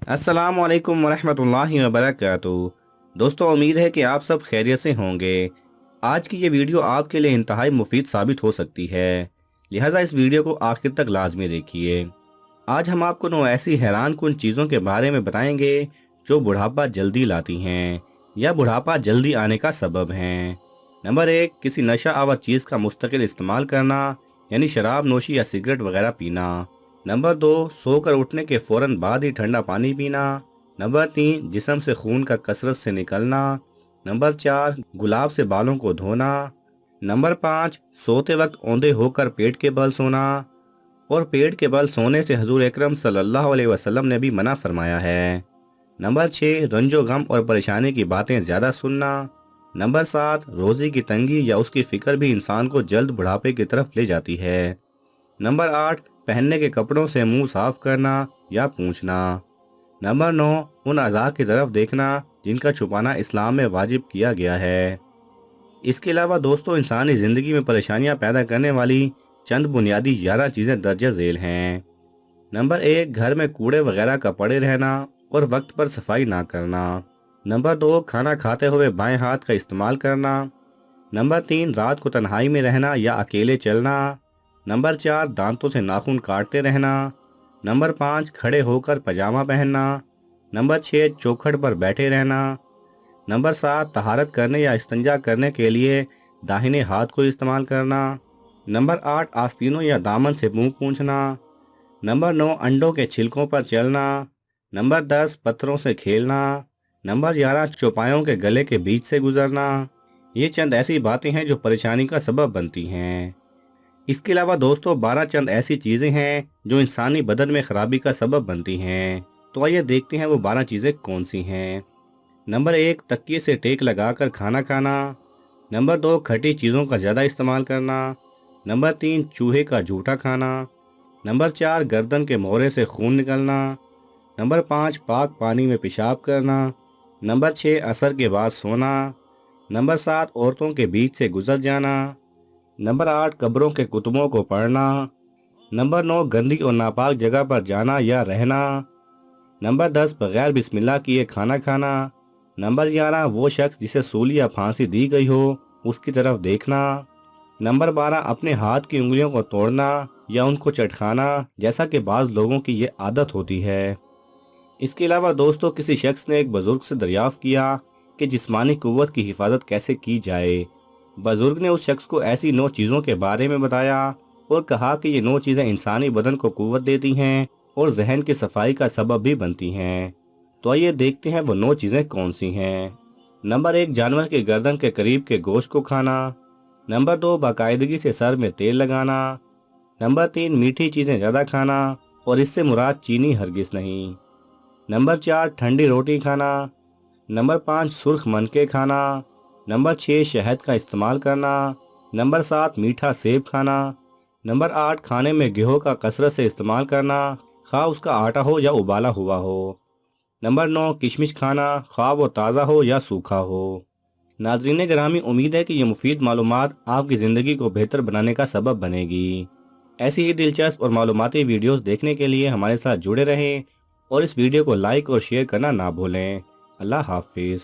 अस्सलाम वालेकुम वरहमतुल्लाहि वबरकातुहू। दोस्तों, उम्मीद है कि आप सब खैरियत से होंगे। आज की ये वीडियो आपके लिए इंतहाई मुफीद साबित हो सकती है, लिहाजा इस वीडियो को आखिर तक लाजमी देखिए। आज हम आपको 9 ऐसी हैरान कुन चीज़ों के बारे में बताएंगे जो बुढ़ापा जल्दी लाती हैं या बुढ़ापा जल्दी आने का सबब हैं। नंबर 1, किसी नशा आवर चीज़ का मुस्तकिल इस्तेमाल करना, यानी शराब नोशी या सिगरेट वगैरह पीना। नंबर 2, सोकर उठने के फौरन बाद ही ठंडा पानी पीना। नंबर 3, जिस्म से खून का कसरत से निकलना। नंबर 4, गुलाब से बालों को धोना। नंबर 5, सोते वक्त औंधे होकर पेट के बल सोना, और पेट के बल सोने से हजूर अकरम सल्लल्लाहु अलैहि वसल्लम ने भी मना फरमाया है। नंबर 6, रंजो गम और परेशानी की बातें ज़्यादा सुनना। नंबर 7, रोज़ी की तंगी या उसकी फ़िक्र भी इंसान को जल्द बुढ़ापे की तरफ ले जाती है। नंबर 8, पहनने के कपड़ों से मुंह साफ करना या पूंछना। नंबर 9, उन अज़ा की तरफ देखना जिनका छुपाना इस्लाम में वाजिब किया गया है। इसके अलावा दोस्तों, इंसानी ज़िंदगी में परेशानियां पैदा करने वाली चंद बुनियादी 11 चीज़ें दर्ज झेल हैं। नंबर 1, घर में कूड़े वगैरह का पड़े रहना और वक्त पर सफाई ना करना। नंबर 2, खाना खाते हुए बाएं हाथ का इस्तेमाल करना। नंबर 3, रात को तन्हाई में रहना या अकेले चलना। नंबर 4, दांतों से नाखून काटते रहना। नंबर 5, खड़े होकर पजामा पहनना। नंबर 6, चौखट पर बैठे रहना। नंबर 7, तहारत करने या इस्तिंजा करने के लिए दाहिने हाथ को इस्तेमाल करना। नंबर 8, आस्तीनों या दामन से मुंह पूंछना। नंबर 9, अंडों के छिलकों पर चलना। नंबर 10, पत्थरों से खेलना। नंबर 11, चौपायों के गले के बीच से गुजरना। ये चंद ऐसी बातें हैं जो परेशानी का सबब बनती हैं। इसके अलावा दोस्तों, 12 चंद ऐसी चीज़ें हैं जो इंसानी बदन में खराबी का सबब बनती हैं। तो आइए देखते हैं वो 12 चीज़ें कौन सी हैं। नंबर 1, तकिए से टेक लगाकर खाना खाना। नंबर 2, खट्टी चीज़ों का ज़्यादा इस्तेमाल करना। नंबर 3, चूहे का जूठा खाना। नंबर 4, गर्दन के मोहरे से खून निकलना। नंबर 5, पाक पानी में पेशाब करना। नंबर 6, असर के बाद सोना। नंबर 7, औरतों के बीच से गुजर जाना। नंबर 8, कब्रों के कुतुबों को पढ़ना। नंबर 9, गंदी और नापाक जगह पर जाना या रहना। नंबर 10, बगैर बिस्मिल्लाह किए खाना खाना। नंबर 11, वो शख्स जिसे सूली या फांसी दी गई हो उसकी तरफ देखना। नंबर 12, अपने हाथ की उंगलियों को तोड़ना या उनको चटखाना, जैसा कि बाज़ लोगों की ये आदत होती है। इसके अलावा दोस्तों, किसी शख्स ने एक बुजुर्ग से दरियाफ्त किया कि जिस्मानी कुव्वत की हिफाजत कैसे की जाए। बुजुर्ग ने उस शख्स को ऐसी 9 चीज़ों के बारे में बताया और कहा कि ये 9 चीज़ें इंसानी बदन को कुव्वत देती हैं और जहन की सफाई का सबब भी बनती हैं। तो आइए देखते हैं वो 9 चीज़ें कौन सी हैं। नंबर 1, जानवर के गर्दन के करीब के गोश्त को खाना। नंबर 2, बाकायदगी से सर में तेल लगाना। नंबर 3, मीठी चीज़ें ज़्यादा खाना, और इससे मुराद चीनी हरगिज़ नहीं। नंबर 4, ठंडी रोटी खाना। नंबर 5, सुर्ख मनके खाना। नंबर 6, शहद का इस्तेमाल करना। नंबर 7, मीठा सेब खाना। नंबर 8, खाने में गेहूं का कसरत से इस्तेमाल करना, खा उसका आटा हो या उबाला हुआ हो। नंबर 9, किशमिश खाना, खा वो ताज़ा हो या सूखा हो। नाज़रीन गिरामी, उम्मीद है कि ये मुफीद मालूमात आपकी ज़िंदगी को बेहतर बनाने का सबब बनेगी। ऐसी ही दिलचस्प और मालूमाती वीडियोस देखने के लिए हमारे साथ जुड़े रहें और इस वीडियो को लाइक और शेयर करना ना भूलें। अल्लाह हाफिज़।